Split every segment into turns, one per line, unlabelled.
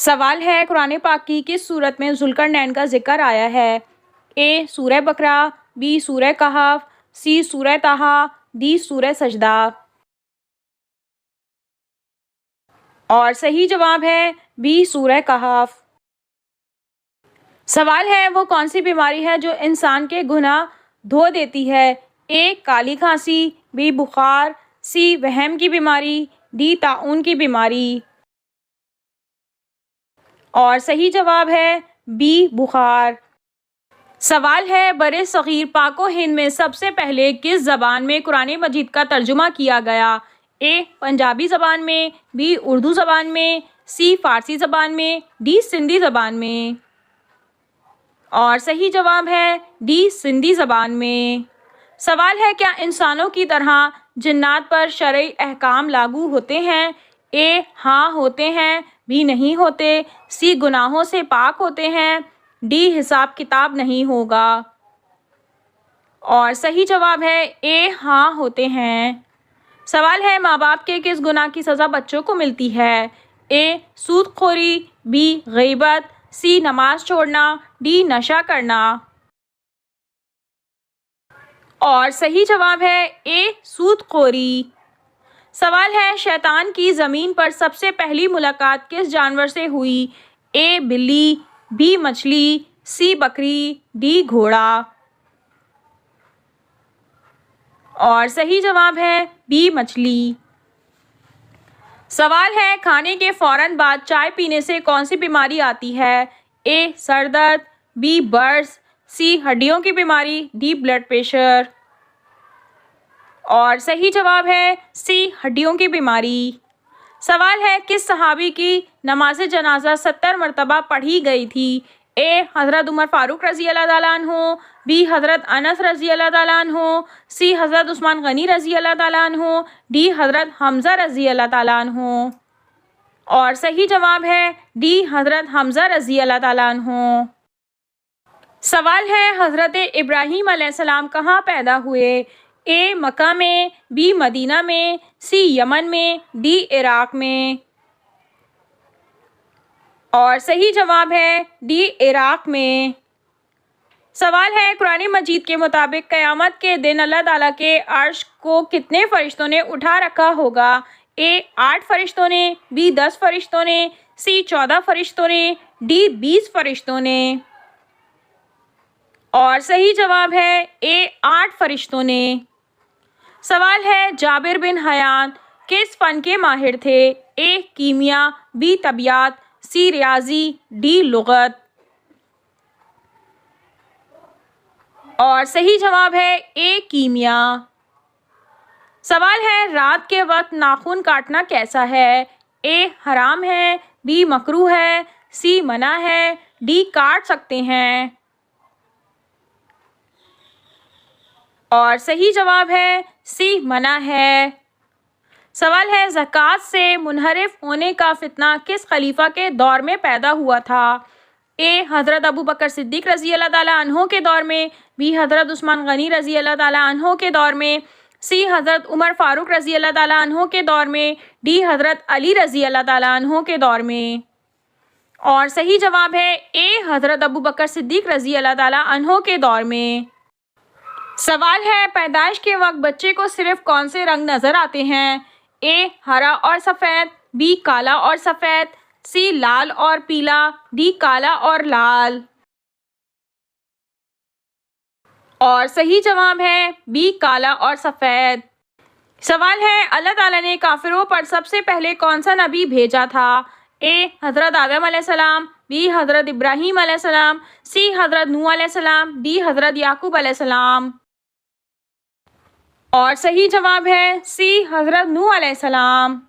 سوال ہے قرآن پاک کی کس سورت میں ذوالقرنین کا ذکر آیا ہے؟ اے سورہ بقرہ، بی سورہ کہف، سی سورہ طٰہٰ، ڈی سورہ سجدہ۔ اور صحیح جواب ہے بی سورہ کہف۔ سوال ہے وہ کون سی بیماری ہے جو انسان کے گناہ دھو دیتی ہے؟ اے کالی کھانسی، بی بخار، سی وہم کی بیماری، ڈی طاعون کی بیماری۔ اور صحیح جواب ہے بی بخار۔ سوال ہے برِ صغیر پاک و ہند میں سب سے پہلے کس زبان میں قرآن مجید کا ترجمہ کیا گیا؟ اے پنجابی زبان میں، بی اردو زبان میں، سی فارسی زبان میں، ڈی سندھی زبان میں۔ اور صحیح جواب ہے ڈی سندھی زبان میں۔ سوال ہے کیا انسانوں کی طرح جنات پر شرعی احکام لاگو ہوتے ہیں؟ اے ہاں ہوتے ہیں، بی نہیں ہوتے، سی گناہوں سے پاک ہوتے ہیں، ڈی حساب کتاب نہیں ہوگا۔ اور صحیح جواب ہے اے ہاں ہوتے ہیں۔ سوال ہے ماں باپ کے کس گناہ کی سزا بچوں کو ملتی ہے؟ اے سود خوری، بی غیبت، سی نماز چھوڑنا، ڈی نشہ کرنا۔ اور صحیح جواب ہے اے سود خوری۔ سوال ہے شیطان کی زمین پر سب سے پہلی ملاقات کس جانور سے ہوئی؟ اے بلی، بی مچھلی، سی بکری، ڈی گھوڑا۔ اور صحیح جواب ہے بی مچھلی۔ سوال ہے کھانے کے فوراً بعد چائے پینے سے کون سی بیماری آتی ہے؟ اے سر درد، بی برس، سی ہڈیوں کی بیماری، ڈی بلڈ پریشر۔ اور صحیح جواب ہے سی ہڈیوں کی بیماری۔ سوال ہے کس صحابی کی نماز جنازہ 70 مرتبہ پڑھی گئی تھی؟ اے حضرت عمر فاروق رضی اللہ تعالیٰ عنہ، بی حضرت انس رضی اللہ تعالیٰ عنہ، سی حضرت عثمان غنی رضی اللہ تعالیٰ عنہ، ڈی حضرت حمزہ رضی اللہ تعالیٰ عنہ۔ اور صحیح جواب ہے ڈی حضرت حمزہ رضی اللہ تعالیٰ عنہ۔ سوال ہے حضرت ابراہیم علیہ السلام کہاں پیدا ہوئے؟ اے مکہ میں، بی مدینہ میں، سی یمن میں، ڈی عراق میں۔ اور صحیح جواب ہے ڈی عراق میں۔ سوال ہے قرآن مجید کے مطابق قیامت کے دن اللہ تعالیٰ کے عرش کو کتنے فرشتوں نے اٹھا رکھا ہوگا؟ اے 8 فرشتوں نے، بی 10 فرشتوں نے، سی 14 فرشتوں نے، ڈی 20 فرشتوں نے۔ اور صحیح جواب ہے اے 8 فرشتوں نے۔ سوال ہے جابر بن حیان کس فن کے ماہر تھے؟ اے کیمیا، بی طبیعیات، سی ریاضی، ڈی لغت۔ اور صحیح جواب ہے اے کیمیا۔ سوال ہے رات کے وقت ناخن کاٹنا کیسا ہے؟ اے حرام ہے، بی مکروہ ہے، سی منع ہے، ڈی کاٹ سکتے ہیں۔ اور صحیح جواب ہے سی منع ہے۔ سوال ہے زکوٰۃ سے منحرف ہونے کا فتنہ کس خلیفہ کے دور میں پیدا ہوا تھا؟ اے حضرت ابوبکر صدیق رضی اللہ تعالیٰ عنہ کے دور میں، بی حضرت عثمان غنی رضی اللہ تعالیٰ عنہ کے دور میں، سی حضرت عمر فاروق رضی اللہ تعالیٰ عنہ کے دور میں، ڈی حضرت علی رضی اللہ تعالیٰ عنہ کے دور میں۔ اور صحیح جواب ہے اے حضرت ابوبکر صدیق رضی اللہ تعالیٰ عنہ کے دور میں۔ سوال ہے پیدائش کے وقت بچے کو صرف کون سے رنگ نظر آتے ہیں؟ اے ہرا اور سفید، بی کالا اور سفید، سی لال اور پیلا، ڈی کالا اور لال۔ اور صحیح جواب ہے بی کالا اور سفید۔ سوال ہے اللہ تعالیٰ نے کافروں پر سب سے پہلے کون سا نبی بھیجا تھا؟ اے حضرت آدم علیہ السلام، بی حضرت ابراہیم علیہ السلام، سی حضرت نوح علیہ السلام، ڈی حضرت یعقوب علیہ السلام۔ اور صحیح جواب ہے سی حضرت نوح علیہ السلام۔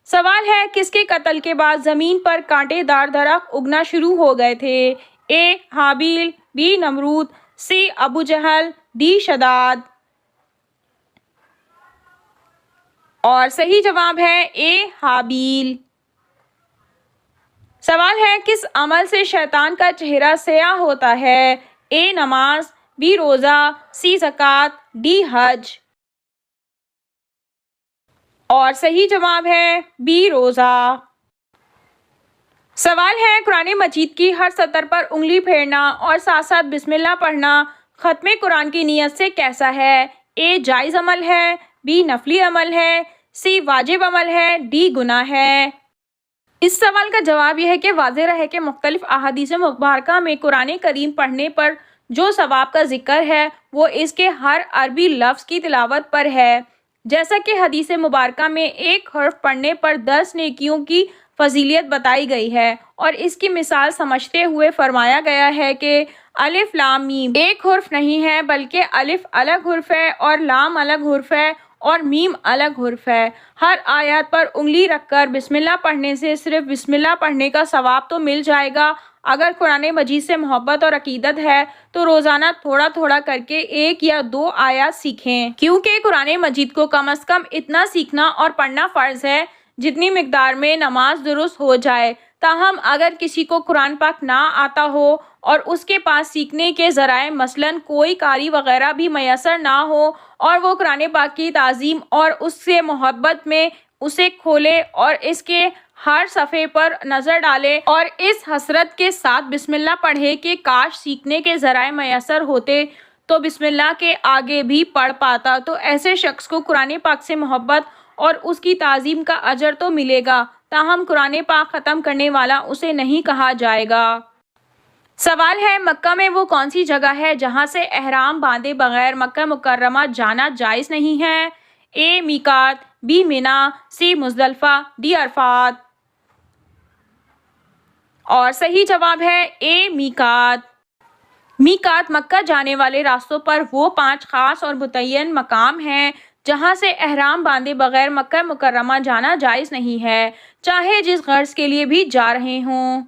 سوال ہے کس کے قتل کے بعد زمین پر کانٹے دار درخت اگنا شروع ہو گئے تھے؟ اے حابیل، بی نمرود، سی ابو جہل، ڈی شداد۔ اور صحیح جواب ہے اے حابیل۔ سوال ہے کس عمل سے شیطان کا چہرہ سیاہ ہوتا ہے؟ اے نماز، بی روزہ، سی زکوٰۃ، ڈی حج۔ اور صحیح جواب ہے بی روزہ۔ سوال ہے قرآن مجید کی ہر سطر پر انگلی پھیرنا اور ساتھ ساتھ بسم اللہ پڑھنا ختم قرآن کی نیت سے کیسا ہے؟ اے جائز عمل ہے، بی نفلی عمل ہے، سی واجب عمل ہے، ڈی گناہ ہے۔ اس سوال کا جواب یہ ہے کہ واضح رہے کہ مختلف احادیث مبارکہ میں قرآن کریم پڑھنے پر جو ثواب کا ذکر ہے وہ اس کے ہر عربی لفظ کی تلاوت پر ہے، جیسا کہ حدیث مبارکہ میں ایک حرف پڑھنے پر 10 نیکیوں کی فضیلت بتائی گئی ہے، اور اس کی مثال سمجھتے ہوئے فرمایا گیا ہے کہ الف لام میم ایک حرف نہیں ہے بلکہ الف الگ حرف ہے اور لام الگ حرف ہے اور میم الگ حرف ہے۔ ہر آیات پر انگلی رکھ کر بسم اللہ پڑھنے سے صرف بسم اللہ پڑھنے کا ثواب تو مل جائے گا۔ اگر قرآن مجید سے محبت اور عقیدت ہے تو روزانہ تھوڑا تھوڑا کر کے 1 یا 2 آیات سیکھیں، کیونکہ قرآن مجید کو کم از کم اتنا سیکھنا اور پڑھنا فرض ہے جتنی مقدار میں نماز درست ہو جائے۔ تاہم اگر کسی کو قرآن پاک نہ آتا ہو اور اس کے پاس سیکھنے کے ذرائع مثلاً کوئی قاری وغیرہ بھی میسر نہ ہو اور وہ قرآن پاک کی تعظیم اور اس سے محبت میں اسے کھولے اور اس کے ہر صفحے پر نظر ڈالے اور اس حسرت کے ساتھ بسم اللہ پڑھے کہ کاش سیکھنے کے ذرائع میسر ہوتے تو بسم اللہ کے آگے بھی پڑھ پاتا، تو ایسے شخص کو قرآن پاک سے محبت اور اس کی تعظیم کا اجر تو ملے گا، تاہم قرآن پاک ختم کرنے والا اسے نہیں کہا جائے گا۔ سوال ہے مکہ میں وہ کون سی جگہ ہے جہاں سے احرام باندھے بغیر مکہ مکرمہ جانا جائز نہیں ہے؟ اے میقات، بی منا، سی مزدلفہ، ڈی عرفات۔ اور صحیح جواب ہے اے میقات۔ میقات مکہ جانے والے راستوں پر وہ 5 خاص اور متعین مقام ہیں جہاں سے احرام باندھے بغیر مکہ مکرمہ جانا جائز نہیں ہے، چاہے جس غرض کے لیے بھی جا رہے ہوں۔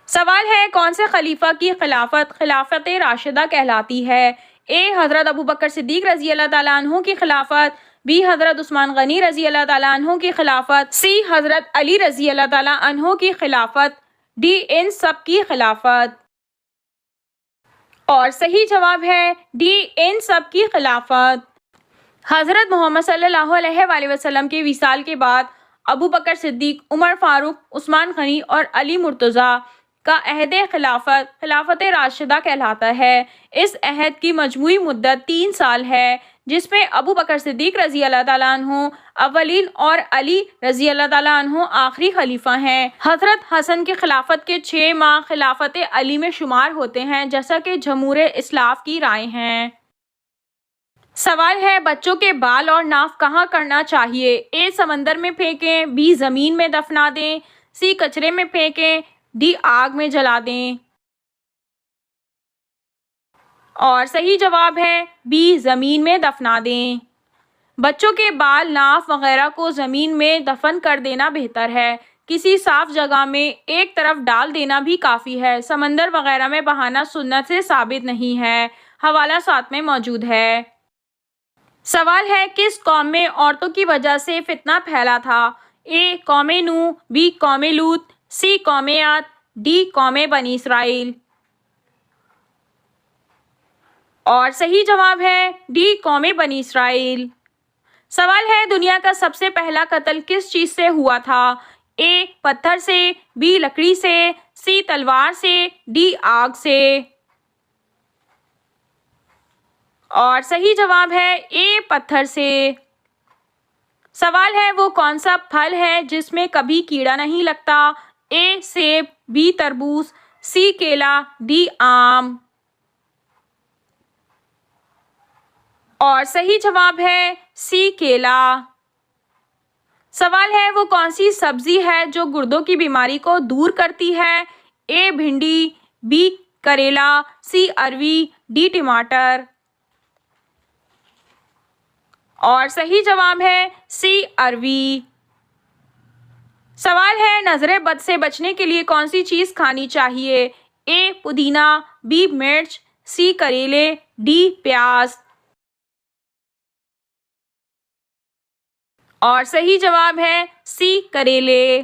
سوال ہے کون سے خلیفہ کی خلافت خلافت راشدہ کہلاتی ہے؟ اے حضرت ابوبکر صدیق رضی اللہ تعالیٰ عنہ کی خلافت، بی حضرت عثمان غنی رضی اللہ تعالیٰ عنہ کی خلافت، سی حضرت علی رضی اللہ تعالیٰ عنہ کی خلافت، ڈی ان سب کی خلافت۔ اور صحیح جواب ہے ڈی ان سب کی خلافت۔ حضرت محمد صلی اللہ علیہ وآلہ وسلم کے وصال کے بعد ابو بکر صدیق، عمر فاروق، عثمان غنی اور علی مرتضیٰ کا عہد خلافت خلافت راشدہ کہلاتا ہے۔ اس عہد کی مجموعی مدت 3 سال ہے، جس میں ابو بکر صدیق رضی اللہ تعالیٰ عنہ اولین اور علی رضی اللہ تعالیٰ عنہ آخری خلیفہ ہیں۔ حضرت حسن کی خلافت کے 6 ماہ خلافت علی میں شمار ہوتے ہیں، جیسا کہ جمہور اسلاف کی رائے ہیں۔ سوال ہے بچوں کے بال اور ناف کہاں کرنا چاہیے؟ اے سمندر میں پھینکیں، بی زمین میں دفنا دیں، سی کچرے میں پھینکیں، ڈی آگ میں جلا دیں۔ اور صحیح جواب ہے بی زمین میں دفنا دیں۔ بچوں کے بال، ناف وغیرہ کو زمین میں دفن کر دینا بہتر ہے، کسی صاف جگہ میں ایک طرف ڈال دینا بھی کافی ہے۔ سمندر وغیرہ میں بہانا سنت سے ثابت نہیں ہے، حوالہ ساتھ میں موجود ہے۔ سوال ہے کس قوم میں عورتوں کی وجہ سے فتنہ پھیلا تھا؟ اے قوم نوح، بی قوم لوط، سی قوم عاد، ڈی قوم بنی اسرائیل۔ اور صحیح جواب ہے ڈی قوم بنی اسرائیل۔ سوال ہے دنیا کا سب سے پہلا قتل کس چیز سے ہوا تھا؟ اے پتھر سے، بی لکڑی سے، سی تلوار سے، ڈی آگ سے۔ اور صحیح جواب ہے اے پتھر سے۔ سوال ہے وہ کون سا پھل ہے جس میں کبھی کیڑا نہیں لگتا؟ اے سیب، بی تربوز، سی کیلا، ڈی آم۔ اور صحیح جواب ہے سی کیلا۔ سوال ہے وہ کون سی سبزی ہے جو گردوں کی بیماری کو دور کرتی ہے؟ اے بھنڈی، be Kerala, C Aruvi, D ٹماٹر۔ اور صحیح جواب ہے سی اروی۔ سوال ہے نظر بد سے بچنے کے لیے کون سی چیز کھانی چاہیے؟ اے پودینہ، بی مرچ، سی کریلے، ڈی پیاز۔ اور صحیح جواب ہے سی کریلے۔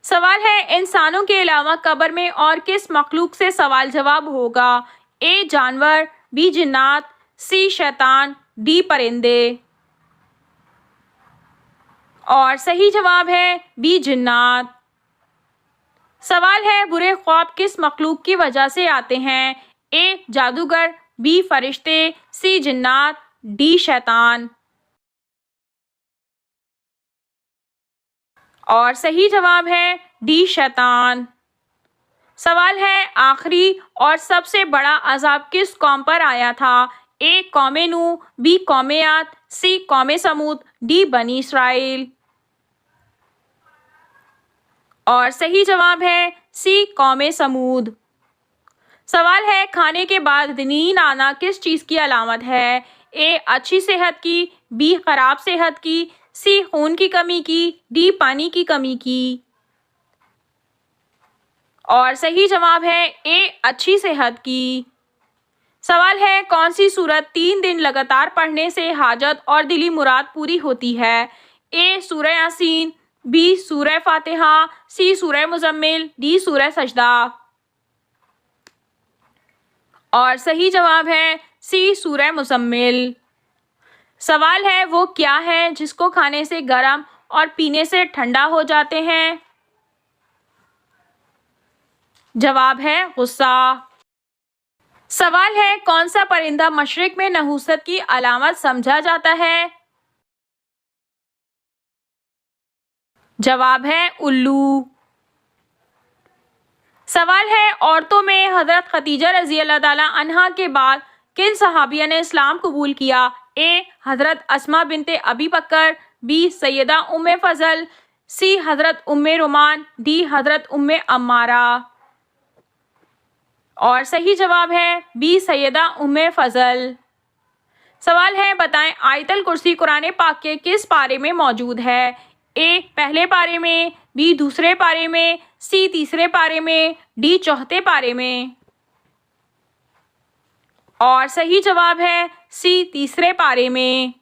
سوال ہے انسانوں کے علاوہ قبر میں اور کس مخلوق سے سوال جواب ہوگا؟ اے جانور، بی جنات، سی شیطان، ڈی پرندے۔ اور صحیح جواب ہے بی جنات۔ سوال ہے برے خواب کس مخلوق کی وجہ سے آتے ہیں؟ اے جادوگر، بی فرشتے، سی جنات، ڈی شیطان۔ اور صحیح جواب ہے ڈی شیطان۔ سوال ہے آخری اور سب سے بڑا عذاب کس قوم پر آیا تھا؟ اے قوم نوح، بی قوم عاد، سی قوم سمود، ڈی بنی اسرائیل۔ اور صحیح جواب ہے سی قوم سمود۔ سوال ہے کھانے کے بعد نیند آنا کس چیز کی علامت ہے؟ اے اچھی صحت کی، بی خراب صحت کی، سی خون کی کمی کی، ڈی پانی کی کمی کی۔ اور صحیح جواب ہے اے اچھی صحت کی۔ سوال ہے کون سی سورت 3 دن لگاتار پڑھنے سے حاجت اور دلی مراد پوری ہوتی ہے؟ اے سورہ یاسین، بی سورہ فاتحہ، سی سورہ مزمل، ڈی سورہ سجدہ۔ اور صحیح جواب ہے سی سورہ مزمل۔ سوال ہے وہ کیا ہے جس کو کھانے سے گرم اور پینے سے ٹھنڈا ہو جاتے ہیں؟ جواب ہے غصہ۔ سوال ہے کون سا پرندہ مشرق میں نحوست کی علامت سمجھا جاتا ہے؟ جواب ہے الو۔ سوال ہے عورتوں میں حضرت خدیجہ رضی اللہ تعالیٰ عنہا کے بعد کن صحابیہ نے اسلام قبول کیا؟ اے حضرت اسماء بنت ابی بکر، بی سیدہ ام فضل، سی حضرت ام رومان، ڈی حضرت ام عمارہ۔ اور صحیح جواب ہے بی سیدہ ام فضل۔ سوال ہے بتائیں آیت الکرسی قرآن پاک کے کس پارے میں موجود ہے؟ اے پہلے پارے میں، بی دوسرے پارے میں، سی تیسرے پارے میں، ڈی چوتھے پارے میں۔ اور صحیح جواب ہے سی تیسرے پارے میں۔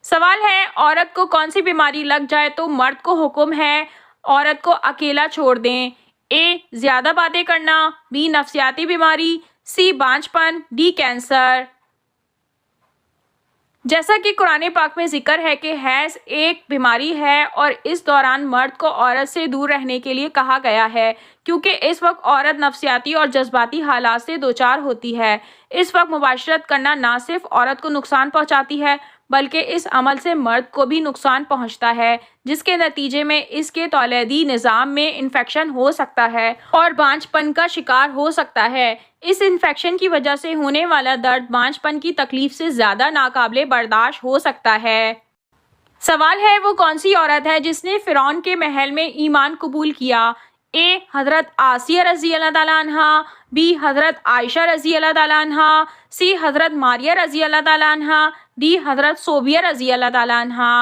سوال ہے عورت کو کون سی بیماری لگ جائے تو مرد کو حکم ہے عورت کو اکیلا چھوڑ دیں؟ اے زیادہ باتیں کرنا، بی نفسیاتی بیماری، سی بانجھ پن، ڈی کینسر۔ جیسا کہ قرآن پاک میں ذکر ہے کہ حیض ایک بیماری ہے اور اس دوران مرد کو عورت سے دور رہنے کے لیے کہا گیا ہے کیونکہ اس وقت عورت نفسیاتی اور جذباتی حالات سے دوچار ہوتی ہے۔ اس وقت مباشرت کرنا نہ صرف عورت کو نقصان پہنچاتی ہے بلکہ اس عمل سے مرد کو بھی نقصان پہنچتا ہے جس کے نتیجے میں اس کے تولیدی نظام میں انفیکشن ہو سکتا ہے اور بانجھ پن کا شکار ہو سکتا ہے۔ اس انفیکشن کی وجہ سے ہونے والا درد بانجھ پن کی تکلیف سے زیادہ ناقابل برداشت ہو سکتا ہے۔ سوال ہے وہ کون سی عورت ہے جس نے فرعون کے محل میں ایمان قبول کیا؟ اے حضرت آسیہ رضی اللہ تعالیٰ عنہا، بی حضرت عائشہ رضی اللہ تعالیٰ عنہا، سی حضرت ماریہ رضی اللہ تعالیٰ عنہا، ڈی حضرت صوبیہ رضی اللہ تعالیٰ عنہا۔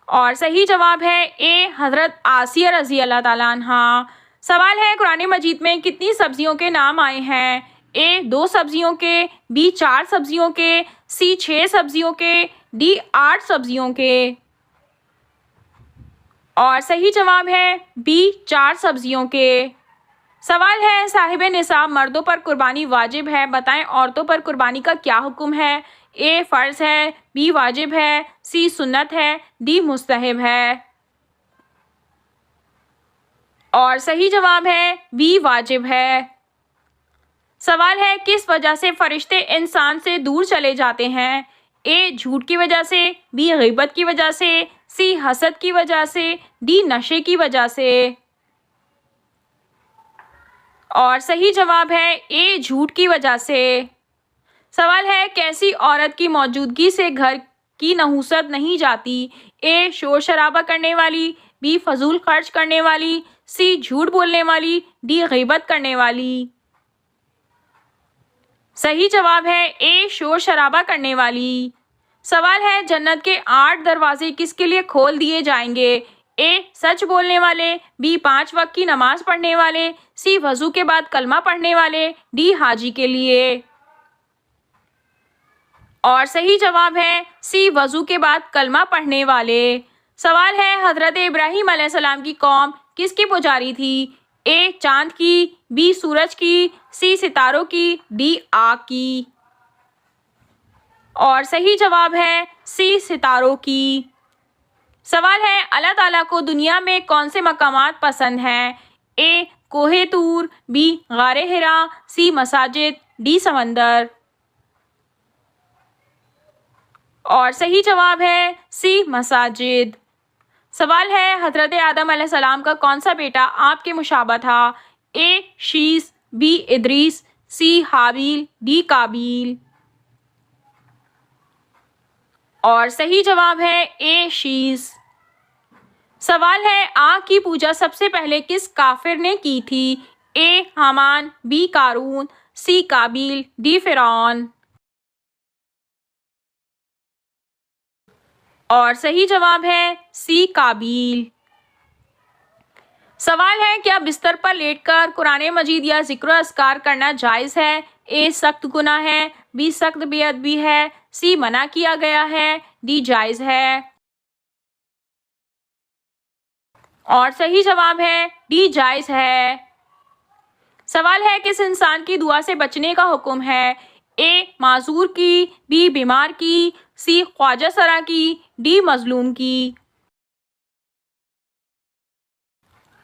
اور صحیح جواب ہے اے حضرت آسیہ رضی اللہ تعالیٰ عنہا۔ سوال ہے قرآن مجید میں کتنی سبزیوں کے نام آئے ہیں؟ اے 2 سبزیوں کے، بی 4 سبزیوں کے، سی 6 سبزیوں کے، ڈی 8 سبزیوں کے۔ اور صحیح جواب ہے بی 4 سبزیوں کے۔ سوال ہے صاحب نصاب مردوں پر قربانی واجب ہے، بتائیں عورتوں پر قربانی کا کیا حکم ہے؟ اے فرض ہے، بی واجب ہے، سی سنت ہے، ڈی مستحب ہے۔ اور صحیح جواب ہے بی واجب ہے۔ سوال ہے کس وجہ سے فرشتے انسان سے دور چلے جاتے ہیں؟ اے جھوٹ کی وجہ سے، بی غیبت کی وجہ سے، سی حسد کی وجہ سے، ڈی نشے کی وجہ سے۔ اور صحیح جواب ہے اے جھوٹ کی وجہ سے۔ سوال ہے کیسی عورت کی موجودگی سے گھر کی نحوست نہیں جاتی؟ اے شور شرابہ کرنے والی، بی فضول خرچ کرنے والی، سی جھوٹ بولنے والی، ڈی غیبت کرنے والی۔ صحیح جواب ہے اے شور شرابہ کرنے والی۔ سوال ہے جنت کے 8 دروازے کس کے لیے کھول دیے جائیں گے؟ اے سچ بولنے والے، بی 5 وقت کی نماز پڑھنے والے، سی وضو کے بعد کلمہ پڑھنے والے، ڈی حاجی کے لیے۔ اور صحیح جواب ہے سی وضو کے بعد کلمہ پڑھنے والے۔ سوال ہے حضرت ابراہیم علیہ السلام کی قوم کس کی پجاری تھی؟ اے چاند کی، بی سورج کی، سی ستاروں کی، ڈی آگ کی۔ اور صحیح جواب ہے سی ستاروں کی۔ سوال ہے اللہ تعالیٰ کو دنیا میں کون سے مقامات پسند ہیں؟ اے کوہ طور، بی غار حرا، سی مساجد، ڈی سمندر۔ اور صحیح جواب ہے سی مساجد۔ سوال ہے حضرت آدم علیہ السلام کا کون سا بیٹا آپ کے مشابہ تھا؟ اے شیس، بی ادریس، سی حابیل، ڈی قابیل۔ اور صحیح جواب ہے اے شیس۔ سوال ہے آگ کی پوجا سب سے پہلے کس کافر نے کی تھی؟ اے حامان، بی قارون، سی قابیل، ڈی فرعون۔ اور صحیح جواب ہے سی قابیل۔ سوال ہے کیا بستر پر لیٹ کر قرآن مجید یا ذکر و اذکار کرنا جائز ہے؟ اے سخت گناہ ہے، بی سخت بے ادبی ہے، سی منع کیا گیا ہے، ڈی جائز ہے۔ اور صحیح جواب ہے ڈی جائز ہے۔ سوال ہے کس انسان کی دعا سے بچنے کا حکم ہے؟ اے معذور کی، بی بیمار کی، سی خواجہ سرا کی، ڈی مظلوم کی۔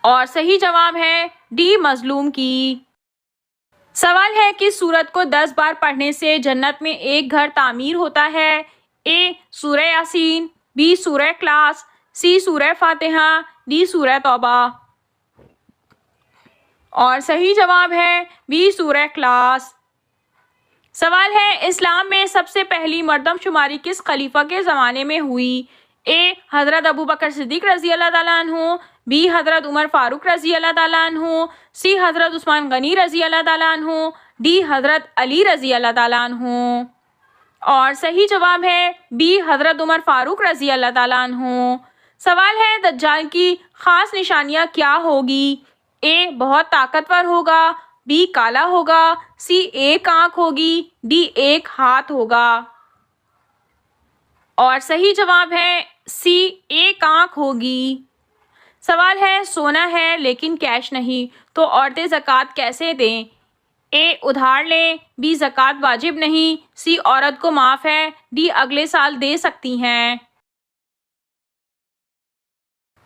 اور صحیح جواب ہے ڈی مظلوم کی۔ سوال ہے کس سورت کو 10 بار پڑھنے سے جنت میں ایک گھر تعمیر ہوتا ہے؟ اے سورہ یاسین، بی سورہ اخلاص، سی سورہ فاتحہ، ڈی سورہ توبہ۔ اور صحیح جواب ہے بی سورہ اخلاص۔ سوال ہے اسلام میں سب سے پہلی مردم شماری کس خلیفہ کے زمانے میں ہوئی؟ اے حضرت ابوبکر صدیق رضی اللہ تعالیٰ عنہ، بی حضرت عمر فاروق رضی اللہ تعالیٰ عنہ، سی حضرت عثمان غنی رضی اللہ تعالیٰ عنہ، ڈی حضرت علی رضی اللہ تعالیٰ عنہ۔ اور صحیح جواب ہے بی حضرت عمر فاروق رضی اللہ تعالیٰ عنہ۔ سوال ہے دجال کی خاص نشانیاں کیا ہوگی؟ اے بہت طاقتور ہوگا، بی کالا ہوگا، سی ایک آنکھ ہوگی، ڈی ایک ہاتھ ہوگا۔ اور صحیح جواب ہے سی ایک آنکھ ہوگی۔ سوال ہے سونا ہے لیکن کیش نہیں تو عورتیں زکوٰۃ کیسے دیں؟ اے ادھار لیں، بی زکوٰۃ واجب نہیں، سی عورت کو معاف ہے، ڈی اگلے سال دے سکتی ہیں۔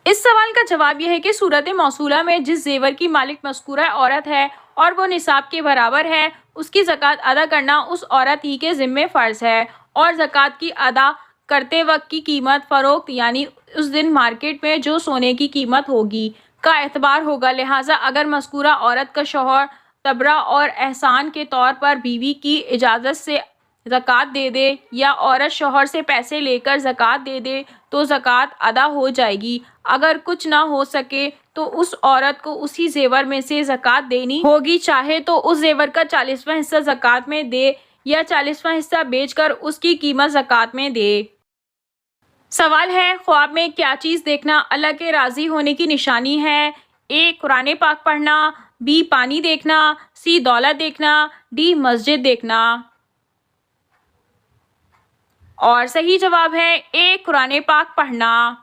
اس سوال کا جواب یہ ہے کہ صورت موصولہ میں جس زیور کی مالک مذکورہ عورت ہے اور وہ نصاب کے برابر ہے، اس کی زکوٰۃ ادا کرنا اس عورت ہی کے ذمے فرض ہے، اور زکوٰۃ کی ادا کرتے وقت کی قیمت فروخت یعنی اس دن مارکیٹ میں جو سونے کی قیمت ہوگی کا اعتبار ہوگا۔ لہٰذا اگر مذکورہ عورت کا شوہر تبرع اور احسان کے طور پر بیوی کی اجازت سے زکوٰۃ دے دے یا عورت شوہر سے پیسے لے کر زکوٰۃ دے دے تو زکوٰۃ ادا ہو جائے گی۔ اگر کچھ نہ ہو سکے تو اس عورت کو اسی زیور میں سے زکوٰۃ دینی ہوگی، چاہے تو اس زیور کا 40واں حصہ زکوٰۃ میں دے یا 40واں حصہ بیچ کر اس کی قیمت زکوٰۃ میں دے۔ سوال ہے خواب میں کیا چیز دیکھنا اللہ کے راضی ہونے کی نشانی ہے؟ اے قرآن پاک پڑھنا، بی پانی دیکھنا، سی دولت دیکھنا، ڈی مسجد دیکھنا۔ اور صحیح جواب ہے اے قرآن پاک پڑھنا۔